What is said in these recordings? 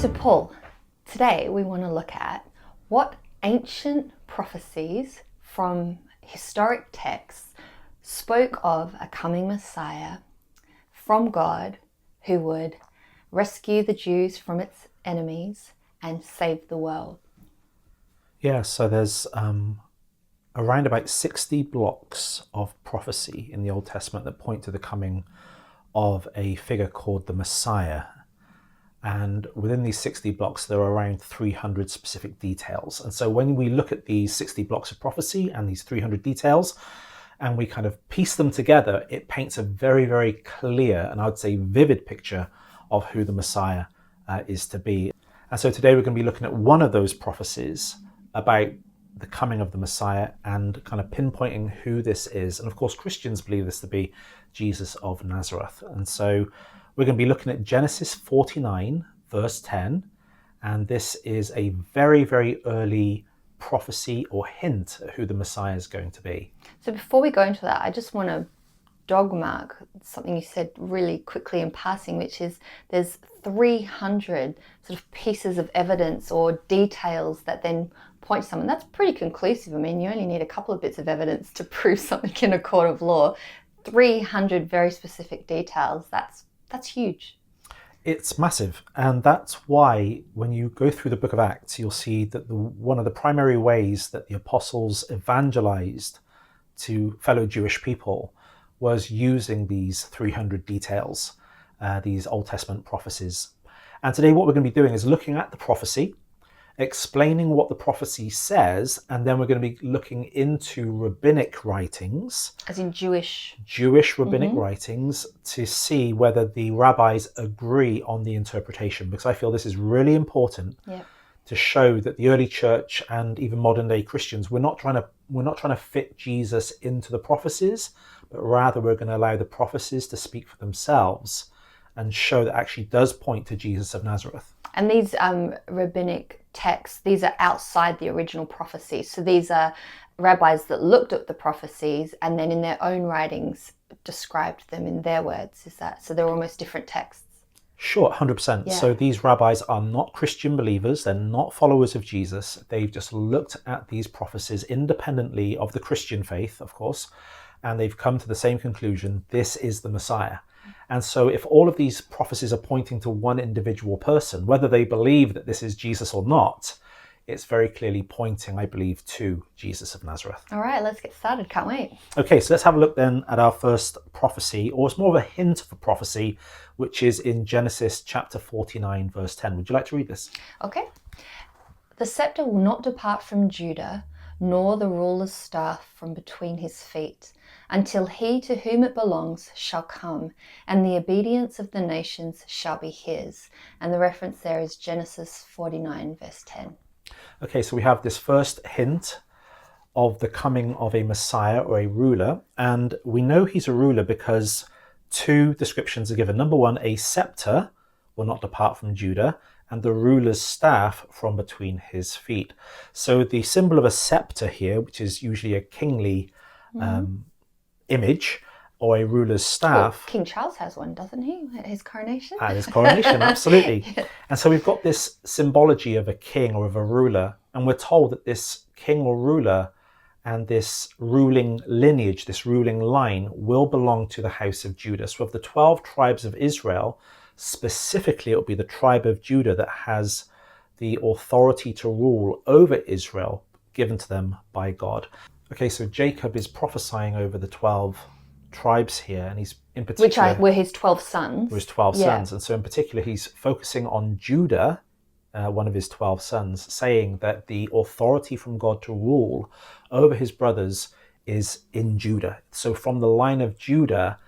So Paul, today we want to look at what ancient prophecies from historic texts spoke of a coming Messiah from God who would rescue the Jews from its enemies and save the world. Yeah, so there's around about 60 blocks of prophecy in the Old Testament that point to the coming of a figure called the Messiah. And within these 60 blocks, there are around 300 specific details. And so when we look at these 60 blocks of prophecy and these 300 details, and we kind of piece them together, it paints a very, very clear and I would say vivid picture of who the Messiah is to be. And so today we're going to be looking at one of those prophecies about the coming of the Messiah and kind of pinpointing who this is. And of course, Christians believe this to be Jesus of Nazareth. And so we're going to be looking at Genesis 49, verse 10. And this is a very, very early prophecy or hint at who the Messiah is going to be. So before we go into that, I just want to dogmark something you said really quickly in passing, which is there's 300 sort of pieces of evidence or details that then point to someone. That's pretty conclusive. I mean, you only need a couple of bits of evidence to prove something in a court of law. 300 very specific details. That's huge. It's massive, and that's why when you go through the book of Acts, you'll see that one of the primary ways that the apostles evangelized to fellow Jewish people was using these 300 details, these Old Testament prophecies. And today what we're going to be doing is looking at the prophecy, explaining what the prophecy says, and then we're going to be looking into rabbinic writings. As in Jewish rabbinic writings to see whether the rabbis agree on the interpretation, because I feel this is really important to show that the early church and even modern day Christians, we're not trying to fit Jesus into the prophecies, but rather we're going to allow the prophecies to speak for themselves and show that actually does point to Jesus of Nazareth. And these rabbinic texts, these are outside the original prophecies. So these are rabbis that looked at the prophecies and then in their own writings described them in their words. Is that so? They're almost different texts. Sure, 100%. So these rabbis are not Christian believers. They're not followers of Jesus. They've just looked at these prophecies independently of the Christian faith, of course, and they've come to the same conclusion: this is the Messiah. And so if all of these prophecies are pointing to one individual person, whether they believe that this is Jesus or not, it's very clearly pointing, I believe, to Jesus of Nazareth. All right, let's get started. Can't wait. Okay, so let's have a look then at our first prophecy, or it's more of a hint of a prophecy, which is in Genesis chapter 49, verse 10. Would you like to read this? Okay. The scepter will not depart from Judah, nor the ruler's staff from between his feet, until he to whom it belongs shall come, and the obedience of the nations shall be his. And the reference there is Genesis 49, verse 10. Okay, so we have this first hint of the coming of a Messiah or a ruler, and we know he's a ruler because two descriptions are given. Number one, a scepter will not depart from Judah, and the ruler's staff from between his feet. So the symbol of a scepter here, which is usually a kingly image, or a ruler's staff. Well, King Charles has one, doesn't he, at his coronation? At his coronation, absolutely. And so we've got this symbology of a king or of a ruler, and we're told that this king or ruler and this ruling lineage, this ruling line, will belong to the house of Judah. So of the 12 tribes of Israel, specifically it will be the tribe of Judah that has the authority to rule over Israel given to them by God. Okay, so Jacob is prophesying over the 12 tribes here, and he's in particular... Which were his 12 sons. Were his 12 sons, and so in particular he's focusing on Judah, one of his 12 sons, saying that the authority from God to rule over his brothers is in Judah. So from the line of Judah,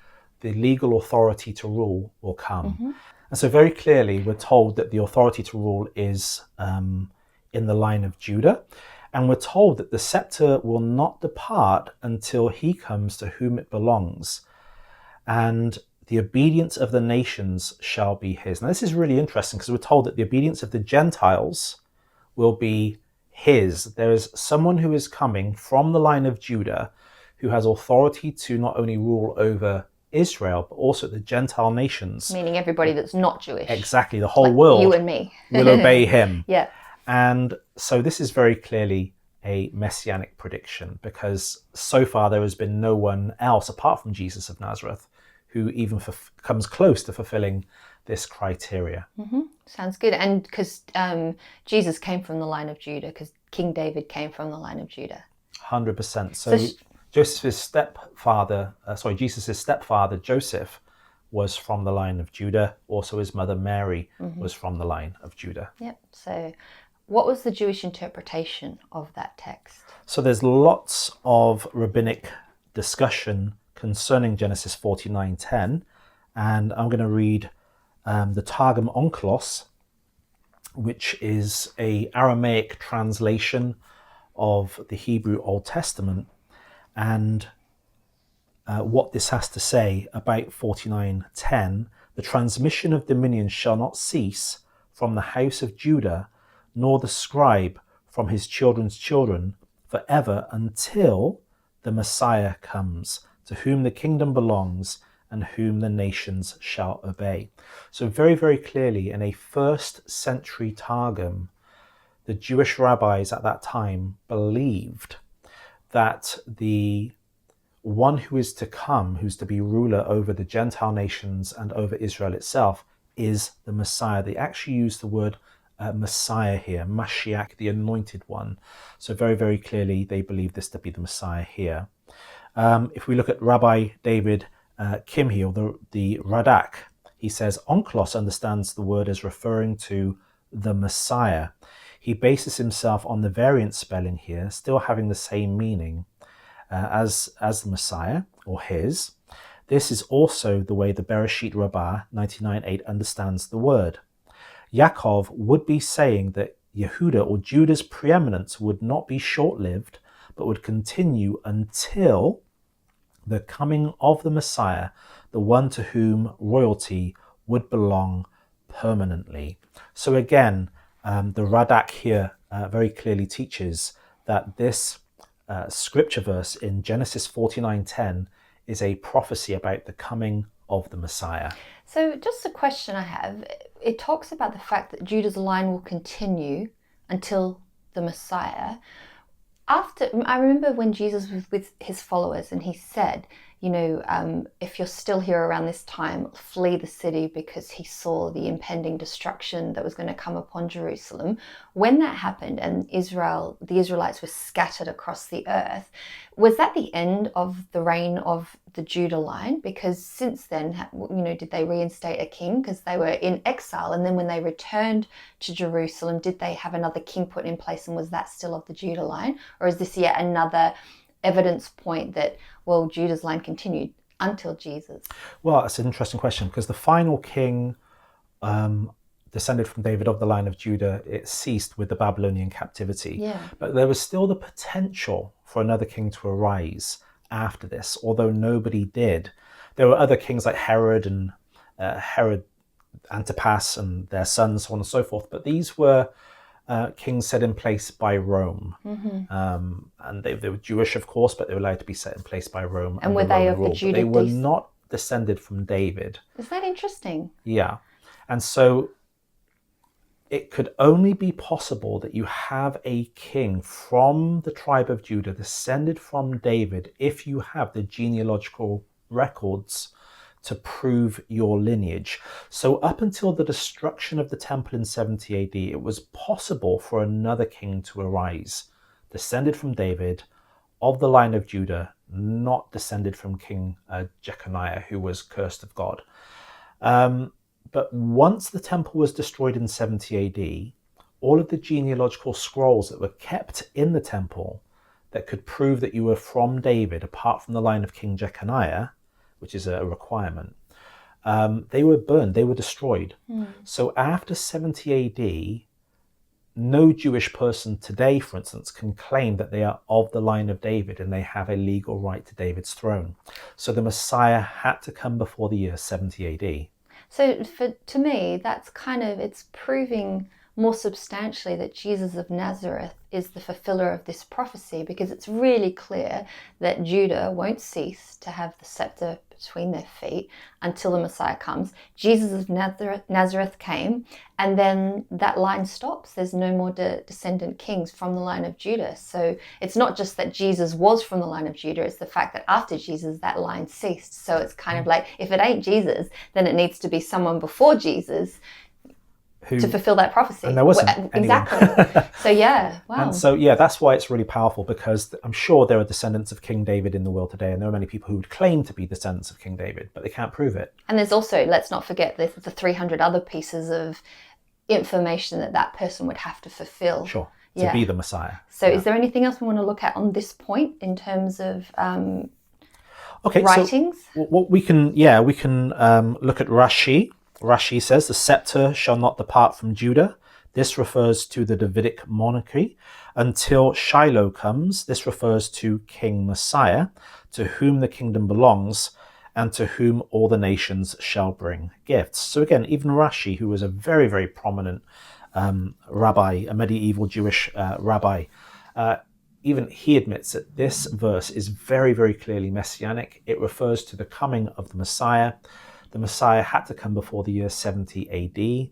the legal authority to rule will come. And so very clearly we're told that the authority to rule is in the line of Judah. And we're told that the scepter will not depart until he comes to whom it belongs. And the obedience of the nations shall be his. Now this is really interesting because we're told that the obedience of the Gentiles will be his. There is someone who is coming from the line of Judah who has authority to not only rule over Israel, but also the Gentile nations. Meaning everybody that's not Jewish. Exactly, the whole like world you and me. will obey him. Yeah. And so this is very clearly a messianic prediction, because so far there has been no one else apart from Jesus of Nazareth who even comes close to fulfilling this criteria. Mm-hmm. Sounds good. And because Jesus came from the line of Judah, because King David came from the line of Judah. 100%. So Jesus' stepfather, Joseph, was from the line of Judah. Also his mother Mary was from the line of Judah. Yep. So what was the Jewish interpretation of that text? So there's lots of rabbinic discussion concerning Genesis 49:10, and I'm going to read the Targum Onkelos, which is a Aramaic translation of the Hebrew Old Testament, and what this has to say about 49:10: the transmission of dominion shall not cease from the house of Judah, nor the scribe from his children's children, forever, until the Messiah comes, to whom the kingdom belongs and whom the nations shall obey. So very, very clearly in a first century Targum, the Jewish rabbis at that time believed that the one who is to come, who's to be ruler over the Gentile nations and over Israel itself, is the Messiah. They actually use the word Messiah here, Mashiach, the anointed one. So very, very clearly they believe this to be the Messiah here. If we look at Rabbi David Kimhi, or the Radak, he says Onkelos understands the word as referring to the Messiah. He bases himself on the variant spelling here, still having the same meaning as the Messiah, or his. This is also the way the Bereshit Rabbah 99.8 understands the word. Yaakov would be saying that Yehuda, or Judah's preeminence, would not be short-lived, but would continue until the coming of the Messiah, the one to whom royalty would belong permanently. So again, the Radak here very clearly teaches that this scripture verse in Genesis 49:10 is a prophecy about the coming of the Messiah. So just a question I have. It talks about the fact that Judah's line will continue until the Messiah. I remember when Jesus was with his followers and he said, if you're still here around this time, flee the city, because he saw the impending destruction that was going to come upon Jerusalem. When that happened and the Israelites were scattered across the earth, was that the end of the reign of the Judah line? Because since then, did they reinstate a king? Because they were in exile. And then when they returned to Jerusalem, did they have another king put in place? And was that still of the Judah line? Or is this yet another evidence point that, Judah's line continued until Jesus? Well, it's an interesting question, because the final king descended from David of the line of Judah, it ceased with the Babylonian captivity. Yeah. But there was still the potential for another king to arise after this, although nobody did. There were other kings like Herod and Herod Antipas and their sons, so on and so forth, but these were kings set in place by Rome. And they were Jewish, of course, but they were allowed to be set in place by Rome. And were they of the Judah? They were not descended from David. Is that interesting? Yeah. And so it could only be possible that you have a king from the tribe of Judah descended from David if you have the genealogical records to prove your lineage. So up until the destruction of the temple in 70 AD, it was possible for another king to arise, descended from David, of the line of Judah, not descended from King Jeconiah, who was cursed of God. But once the temple was destroyed in 70 AD, all of the genealogical scrolls that were kept in the temple that could prove that you were from David, apart from the line of King Jeconiah, which is a requirement, they were burned, they were destroyed. So after 70 AD, no Jewish person today, for instance, can claim that they are of the line of David and they have a legal right to David's throne. So the Messiah had to come before the year 70 AD. So to me, that's it's proving more substantially that Jesus of Nazareth is the fulfiller of this prophecy, because it's really clear that Judah won't cease to have the scepter between their feet until the Messiah comes. Jesus of Nazareth came, and then that line stops. There's no more descendant kings from the line of Judah. So it's not just that Jesus was from the line of Judah, it's the fact that after Jesus, that line ceased. So it's kind of like, if it ain't Jesus, then it needs to be someone before Jesus to fulfill that prophecy. And there wasn't exactly. So yeah, wow. And so that's why it's really powerful, because I'm sure there are descendants of King David in the world today, and there are many people who would claim to be descendants of King David, but they can't prove it. And there's also, let's not forget, the 300 other pieces of information that person would have to fulfill. Sure, to be the Messiah. So is there anything else we want to look at on this point in terms of writings? So what we can look at Rashi. Rashi says, the scepter shall not depart from Judah. This refers to the Davidic monarchy. Until Shiloh comes, this refers to King Messiah, to whom the kingdom belongs, and to whom all the nations shall bring gifts. So again, even Rashi, who was a very, very prominent rabbi, a medieval Jewish rabbi, even he admits that this verse is very, very clearly messianic. It refers to the coming of the Messiah. The Messiah had to come before the year 70 AD,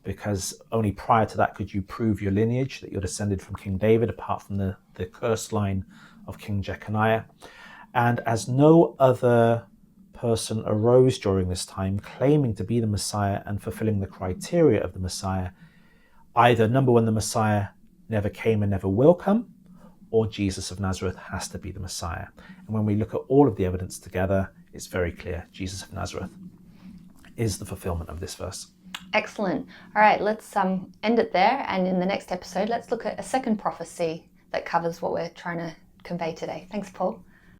because only prior to that could you prove your lineage, that you're descended from King David, apart from the cursed line of King Jeconiah. And as no other person arose during this time claiming to be the Messiah and fulfilling the criteria of the Messiah, either, number one, the Messiah never came and never will come, or Jesus of Nazareth has to be the Messiah. And when we look at all of the evidence together, it's very clear Jesus of Nazareth is the fulfillment of this verse. Excellent. All right, let's end it there. And in the next episode, let's look at a second prophecy that covers what we're trying to convey today. Thanks, Paul.